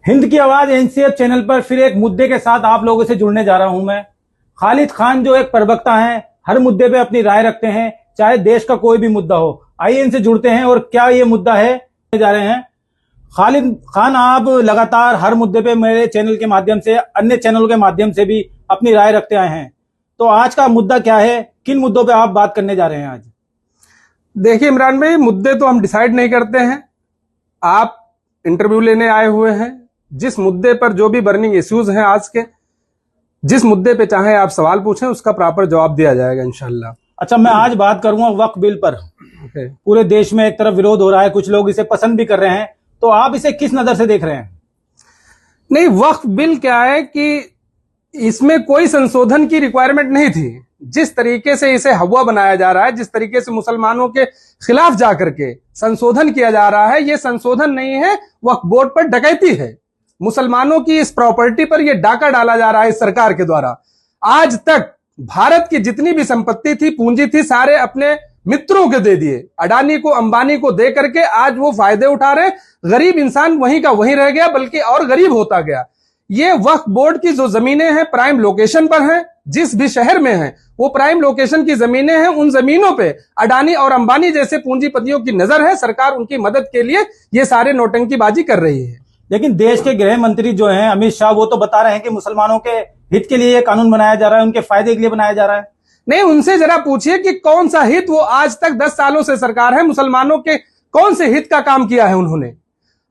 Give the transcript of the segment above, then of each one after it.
हिंद की आवाज NCF channel पर फिर एक मुद्दे के साथ आप लोगों से जुड़ने जा रहा हूं मैं। खालिद खान जो एक प्रवक्ता हैं, हर मुद्दे पे अपनी राय रखते हैं, चाहे देश का कोई भी मुद्दा हो। आइए इनसे जुड़ते हैं और क्या ये मुद्दा है जा रहे हैं। खालिद खान, आप लगातार हर मुद्दे पे मेरे चैनल के माध्यम से, अन्य चैनलों के माध्यम से भी अपनी राय रखते आए हैं, तो आज का मुद्दा क्या है, किन मुद्दों पे आप बात करने जा रहे हैं आज? देखिए इमरान भाई, मुद्दे तो हम डिसाइड नहीं करते हैं। आप इंटरव्यू लेने आए हुए हैं, जिस मुद्दे पर जो भी बर्निंग इश्यूज हैं आज के, जिस मुद्दे पे चाहे आप सवाल पूछें, उसका प्रॉपर जवाब दिया जाएगा इंशाल्लाह। अच्छा, मैं आज बात करूंगा वक्फ बिल पर। पूरे देश में एक तरफ विरोध हो रहा है, कुछ लोग इसे पसंद भी कर रहे हैं, तो आप इसे किस नजर से देख रहे हैं? नहीं, वक्फ बिल क्या है कि इसमें कोई संशोधन की रिक्वायरमेंट नहीं थी। जिस तरीके से इसे हवा बनाया जा रहा है, जिस तरीके से मुसलमानों के खिलाफ जाकर के संशोधन किया जा रहा है, ये संशोधन नहीं है, वक्फ बोर्ड पर डकैती है। मुसलमानों की इस प्रॉपर्टी पर यह डाका डाला जा रहा है इस सरकार के द्वारा। आज तक भारत की जितनी भी संपत्ति थी, पूंजी थी, सारे अपने मित्रों के दे दिए, अडानी को, अंबानी को दे करके आज वो फायदे उठा रहे। गरीब इंसान वहीं का वहीं रह गया, बल्कि और गरीब होता गया। ये वक्फ बोर्ड की जो जमीनें हैं, प्राइम लोकेशन पर हैं, जिस भी शहर में हैं वो प्राइम लोकेशन की जमीनें हैं। उन जमीनों पे अडानी और अंबानी जैसे पूंजीपतियों की नजर है। सरकार उनकी मदद के लिए ये सारे नौटंकीबाजी कर रही है। लेकिन देश के गृह मंत्री जो हैं अमित शाह, वो तो बता रहे हैं कि मुसलमानों के हित के लिए ये कानून बनाया जा रहा है, उनके फायदे के लिए बनाया जा रहा है। नहीं, उनसे जरा पूछिए कि कौन सा हित, वो आज तक 10 सालों से सरकार है, मुसलमानों के कौन से हित का काम किया है उन्होंने?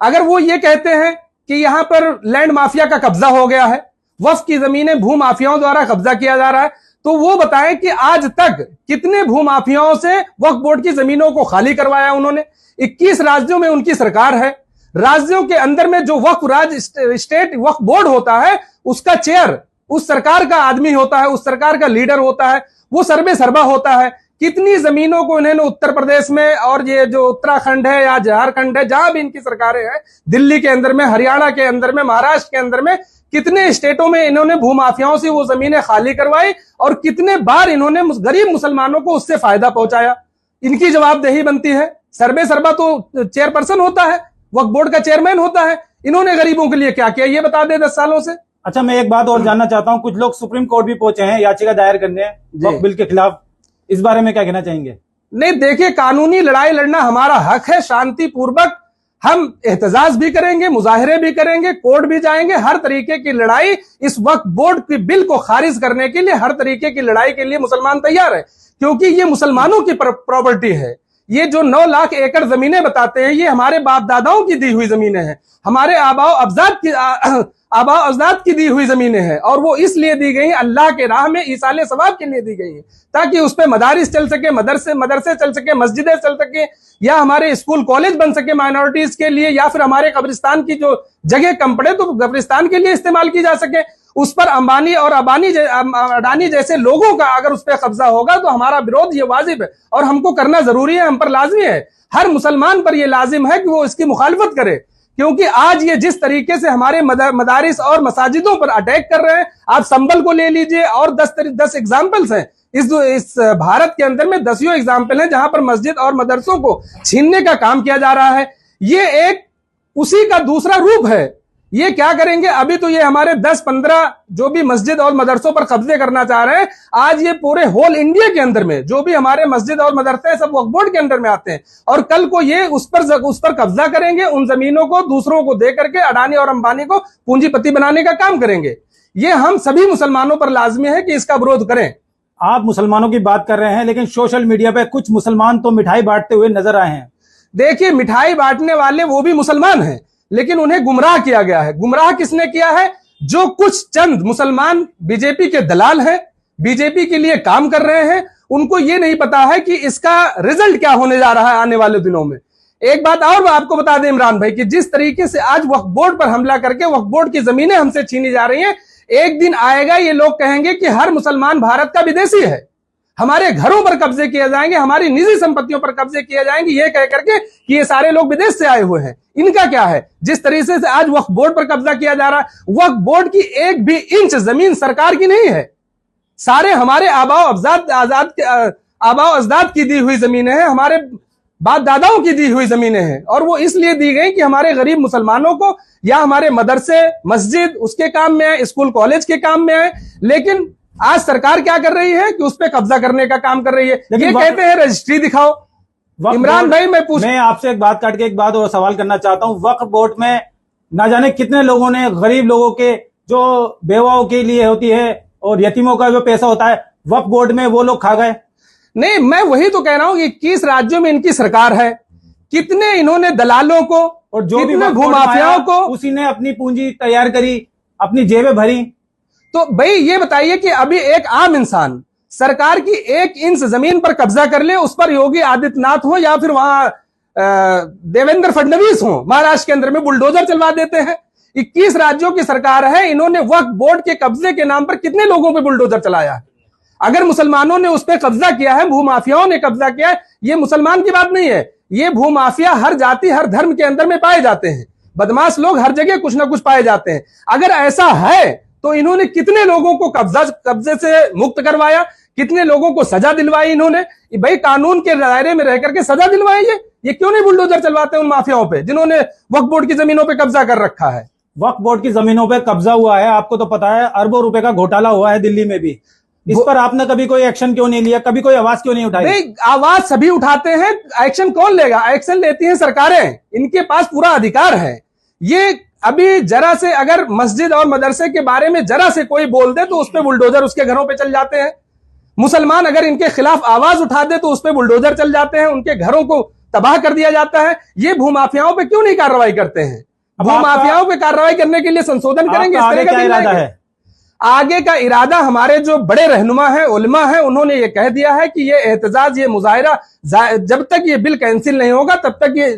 अगर वो ये कहते हैं कि यहां पर लैंड माफिया का कब्जा हो गया है, वक्फ की जमीनें भू माफियाओं द्वारा कब्जा किया जा रहा है, तो वो बताएं कि आज तक कितने भू माफियाओं से वक्फ बोर्ड की जमीनों को खाली करवाया उन्होंने। 21 राज्यों में उनकी सरकार है। राज्यों के अंदर में जो वक्फ स्टेट वक्फ बोर्ड होता है, उसका चेयर उस सरकार का आदमी होता है, उस सरकार का लीडर होता है, वो सर्वे सर्वा होता है। कितनी जमीनों को इन्होंने उत्तर प्रदेश में, और ये जो उत्तराखंड है या झारखंड है, जहां भी इनकी सरकारें हैं, दिल्ली के अंदर में, हरियाणा के अंदर में, महाराष्ट्र के अंदर में, कितने स्टेटों में इन्होंने भूमाफियाओं से वो जमीनें खाली करवाई और कितने बार इन्होंने गरीब मुसलमानों को उससे फायदा पहुंचाया। इनकी जवाबदेही बनती है। सर्वे सर्वा तो चेयरपर्सन होता है, वक्फ बोर्ड का चेयरमैन होता है। इन्होंने गरीबों के लिए क्या किया ये बता दे 10 सालों से। अच्छा, मैं एक बात और जानना चाहता हूं, कुछ लोग सुप्रीम कोर्ट भी पहुंचे हैं याचिका दायर करने वक्फ बिल के खिलाफ, इस बारे में क्या कहना चाहेंगे? नहीं, देखिए, कानूनी लड़ाई लड़ना हमारा हक है। शांतिपूर्वक हम एहतजाज भी करेंगे, मुजाहिरे भी करेंगे, कोर्ट भी जाएंगे। हर तरीके की लड़ाई, इस वक्फ बोर्ड के बिल को खारिज करने के लिए, हर तरीके की लड़ाई के लिए मुसलमान तैयार है, क्योंकि ये मुसलमानों की प्रॉपर्टी है। ये जो 9 लाख एकड़ जमीनें बताते हैं, ये हमारे बाप दादाओं की दी हुई जमीनें हैं, हमारे आबाओ अजदाद की दी हुई जमीनें हैं, और वो इसलिए दी गई अल्लाह के राह में ईसाले सवाब के लिए दी गई हैं, ताकि उस पे मदारिस चल सके, मदरसे चल सके, मस्जिदें चल सके, या हमारे स्कूल कॉलेज बन सके माइनॉरिटीज के लिए, या फिर हमारे कब्रिस्तान की जो जगह कम पड़े तो कब्रिस्तान के लिए इस्तेमाल की जा सके। उस पर अंबानी और अडानी जैसे लोगों का अगर उस पर कब्जा होगा तो हमारा विरोध ये वाजिब है और हमको करना जरूरी है, हम पर लाजमी है। हर मुसलमान पर यह लाजिम है कि वो इसकी मुखालफत करे, क्योंकि आज ये जिस तरीके से हमारे मदारिस और मसाजिदों पर अटैक कर रहे हैं, आप संभल को ले लीजिए, और 10 एग्जाम्पल्स हैं इस भारत के अंदर में, 10 एग्जाम्पल हैं जहां पर मस्जिद और मदरसों को छीनने का काम किया जा रहा है। ये एक उसी का दूसरा रूप है। ये क्या करेंगे? अभी तो ये हमारे 10-15 जो भी मस्जिद और मदरसों पर कब्जे करना चाह रहे हैं, आज ये पूरे होल इंडिया के अंदर में जो भी हमारे मस्जिद और मदरसे सब वक्फ बोर्ड के अंदर में आते हैं, और कल को ये उस पर कब्जा करेंगे, उन जमीनों को दूसरों को दे करके अडानी और अंबानी को पूंजीपति बनाने का काम करेंगे। ये हम सभी मुसलमानों पर लाजमी है कि इसका विरोध करें। आप मुसलमानों की बात कर रहे हैं, लेकिन सोशल मीडिया पे कुछ मुसलमान तो मिठाई बांटते हुए नजर आए हैं। देखिए, मिठाई बांटने वाले वो भी मुसलमान हैं, लेकिन उन्हें गुमराह किया गया है। गुमराह किसने किया है? जो कुछ चंद मुसलमान बीजेपी के दलाल हैं, बीजेपी के लिए काम कर रहे हैं। उनको ये नहीं पता है कि इसका रिजल्ट क्या होने जा रहा है आने वाले दिनों में। एक बात और मैं आपको बता दें इमरान भाई, कि जिस तरीके से आज वक्फ बोर्ड पर हमला करके वक्फ बोर्ड की जमीनें हमसे छीनी जा रही हैं, एक दिन आएगा ये लोग कहेंगे कि हर मुसलमान भारत का विदेशी है, हमारे घरों पर कब्जे किए जाएंगे, हमारी निजी संपत्तियों पर कब्जे किए जाएंगे, ये कह करके कि ये सारे लोग विदेश से आए हुए हैं। इनका क्या है? जिस तरीके से आज वक्फ बोर्ड पर कब्जा किया जा रहा है, वक्फ बोर्ड की एक भी इंच जमीन सरकार की नहीं है, सारे हमारे आबाओ अजदाद की दी हुई जमीनें हैं, हमारे बाप दादाओं की दी हुई जमीनें हैं, और वो इसलिए दी गई कि हमारे गरीब मुसलमानों को या हमारे मदरसे मस्जिद उसके काम में आए, स्कूल कॉलेज के काम में आए। लेकिन आज सरकार क्या कर रही है कि उस पर कब्जा करने का काम कर रही है। ये कहते हैं रजिस्ट्री दिखाओ। इमरान भाई मैं आपसे एक बात काट के एक बात और सवाल करना चाहता हूँ। वक्फ बोर्ड में ना जाने कितने लोगों ने, गरीब लोगों के जो बेवाओं के लिए होती है और यतीमों का जो पैसा होता है, वक्फ बोर्ड में वो लोग खा गए। नहीं, मैं वही तो कह रहा हूं कि 21 राज्यों में इनकी सरकार है, कितने इन्होंने दलालों को और जो भी भूमाफियाओं को उसी ने अपनी पूंजी तैयार करी, अपनी जेबें भरी। तो भाई ये बताइए कि अभी एक आम इंसान सरकार की 1 इंच जमीन पर कब्जा कर ले, उस पर योगी आदित्यनाथ हो या फिर वहां देवेंद्र फडणवीस हो, महाराष्ट्र के अंदर में बुलडोजर चलवा देते हैं। 21 राज्यों की सरकार है, इन्होंने वक्फ बोर्ड के कब्जे के नाम पर कितने लोगों पे बुलडोजर चलाया है। अगर मुसलमानों ने उस पर कब्जा किया है, भूमाफियाओं ने कब्जा किया है, ये मुसलमान की बात नहीं है, ये भूमाफिया हर जाति हर धर्म के अंदर में पाए जाते हैं। बदमाश लोग हर जगह कुछ ना कुछ पाए जाते हैं। अगर ऐसा है तो इन्होंने कितने लोगों को कब्जे से मुक्त करवाया, कितने लोगों को सजा दिलवाई इन्होंने। भाई कानून के दायरे में रह करके सजा दिलवाई ये क्यों नहीं बुलडोजर चलवाते उन माफियाओं पे जिन्होंने वक्फ बोर्ड की जमीनों पे कब्जा कर रखा है। वक्फ बोर्ड की जमीनों पे कब्जा हुआ है, आपको तो पता है, अरबों रुपए का घोटाला हुआ है दिल्ली में भी। इस पर आपने कभी कोई एक्शन क्यों नहीं लिया, कभी कोई आवाज क्यों नहीं उठाई? नहीं, आवाज सभी उठाते हैं, एक्शन कौन लेगा? एक्शन लेती हैं सरकारें, इनके पास पूरा अधिकार है। ये अभी जरा से अगर मस्जिद और मदरसे के बारे में जरा से कोई बोल दे तो उस पर बुलडोजर उसके घरों पे चल जाते हैं। मुसलमान अगर इनके खिलाफ आवाज उठा दे तो उस पर बुलडोजर चल जाते हैं, उनके घरों को तबाह कर दिया जाता है। ये भूमाफियाओं पे क्यों नहीं कार्रवाई करते हैं? भूमाफियाओं पे कार्रवाई करने के लिए संशोधन करेंगे, इस तरह का इरादा है। आगे का इरादा हमारे जो बड़े रहनुमा हैं, उलमा हैं, उन्होंने ये कह दिया है कि ये एहतजाज, ये मुजाहिरा जब तक ये बिल कैंसिल नहीं होगा तब तक ये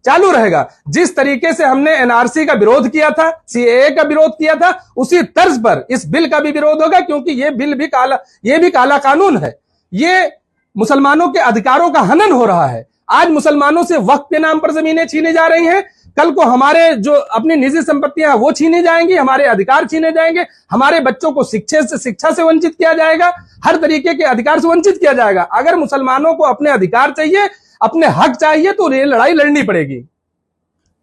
चालू रहेगा। जिस तरीके से हमने एनआरसी का विरोध किया था, सीएए का विरोध किया था, उसी तर्ज पर इस बिल का भी विरोध होगा, क्योंकि ये बिल भी काला कानून है। ये मुसलमानों के अधिकारों का हनन हो रहा है। आज मुसलमानों से वक्फ के नाम पर जमीनें छीनी जा रही हैं, कल को हमारे जो अपनी निजी संपत्तियां वो छीनी जाएंगी, हमारे अधिकार छीने जाएंगे, हमारे बच्चों को शिक्षा से वंचित किया जाएगा, हर तरीके के अधिकार से वंचित किया जाएगा। अगर मुसलमानों को अपने अधिकार चाहिए, अपने हक चाहिए, तो ये लड़ाई लड़नी पड़ेगी।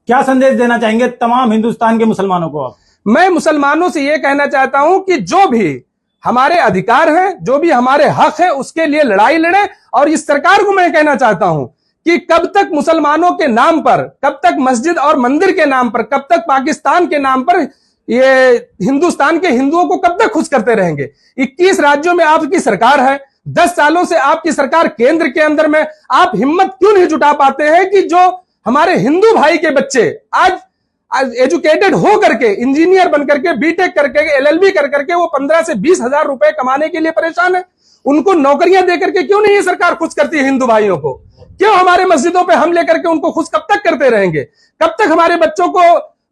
क्या संदेश देना चाहेंगे तमाम हिंदुस्तान के मुसलमानों को आप? मैं मुसलमानों से यह कहना चाहता हूं कि जो भी हमारे अधिकार हैं, जो भी हमारे हक है, उसके लिए लड़ाई लड़े। और इस सरकार को मैं कहना चाहता हूं कि कब तक मुसलमानों के नाम पर, कब तक मस्जिद और मंदिर के नाम पर, कब तक पाकिस्तान के नाम पर ये हिंदुस्तान के हिंदुओं को कब तक खुश करते रहेंगे? 21 राज्यों में आपकी सरकार है, 10 सालों से आपकी सरकार केंद्र के अंदर में, आप हिम्मत क्यों नहीं जुटा पाते हैं कि जो हमारे हिंदू भाई के बच्चे आज एजुकेटेड हो करके, इंजीनियर बन करके, बीटेक करके, एलएलबी कर करके वो 15 से 20 हजार रुपए कमाने के लिए परेशान है, उनको नौकरियां दे करके क्यों नहीं ये सरकार खुश करती है हिंदू भाइयों को? क्यों हमारे मस्जिदों पे हमले करके उनको खुश कब तक करते रहेंगे? कब तक हमारे बच्चों को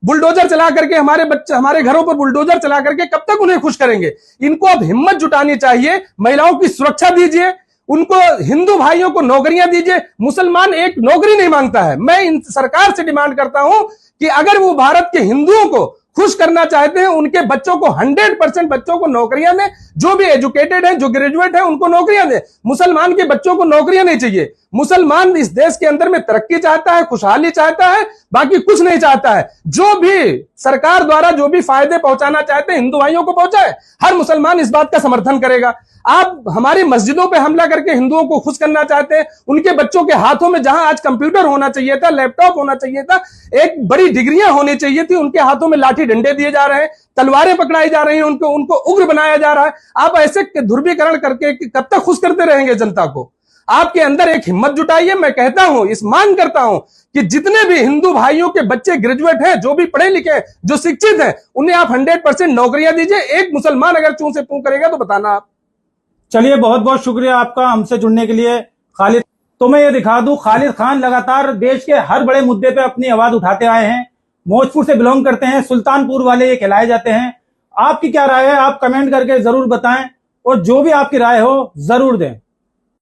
बुलडोजर चला करके, हमारे घरों पर बुलडोजर चला करके कब तक उन्हें खुश करेंगे? इनको अब हिम्मत जुटानी चाहिए, महिलाओं की सुरक्षा दीजिए, उनको, हिंदू भाइयों को नौकरियां दीजिए। मुसलमान एक नौकरी नहीं मांगता है। मैं इन सरकार से डिमांड करता हूं कि अगर वो भारत के हिंदुओं को खुश करना चाहते हैं, उनके बच्चों को 100% बच्चों को नौकरियां दें, जो भी एजुकेटेड है, जो ग्रेजुएट है, उनको नौकरियां दें। मुसलमान के बच्चों को नौकरियां नहीं चाहिए। मुसलमान इस देश के अंदर में तरक्की चाहता है, खुशहाली चाहता है, बाकी कुछ नहीं चाहता है। जो भी सरकार द्वारा जो भी फायदे पहुंचाना चाहते हैं हिंदू भाइयों को पहुंचाए, हर मुसलमान इस बात का समर्थन करेगा। आप हमारी मस्जिदों पे हमला करके हिंदुओं को खुश करना चाहते हैं, उनके बच्चों के हाथों में जहां आज कंप्यूटर होना चाहिए था, लैपटॉप होना चाहिए था, एक बड़ी डिग्रियां होनी चाहिए थी, उनके हाथों में लाठी डंडे दिए जा रहे हैं, तलवारें पकड़ाई जा रही हैं, उनको उग्र बनाया जा रहा है। आप ऐसे ध्रुवीकरण करके कब तक खुश करते रहेंगे जनता को? आपके अंदर एक हिम्मत जुटाइए। मैं कहता हूं, इस मांग करता हूं कि जितने भी हिंदू भाइयों के बच्चे ग्रेजुएट हैं, जो भी पढ़े लिखे हैं, जो शिक्षित हैं, उन्हें आप 100% नौकरियां दीजिए। एक मुसलमान अगर चूं से पूं करेगा तो बताना आप। चलिए, बहुत बहुत शुक्रिया आपका हमसे जुड़ने के लिए खालिद। तो मैं ये दिखा दूं, खालिद खान लगातार देश के हर बड़े मुद्दे पे अपनी आवाज उठाते आए हैं। मौजपुर से बिलोंग करते हैं, सुल्तानपुर वाले ये कहलाए जाते हैं। आपकी क्या राय है? आप कमेंट करके जरूर बताएं और जो भी आपकी राय हो जरूर दें।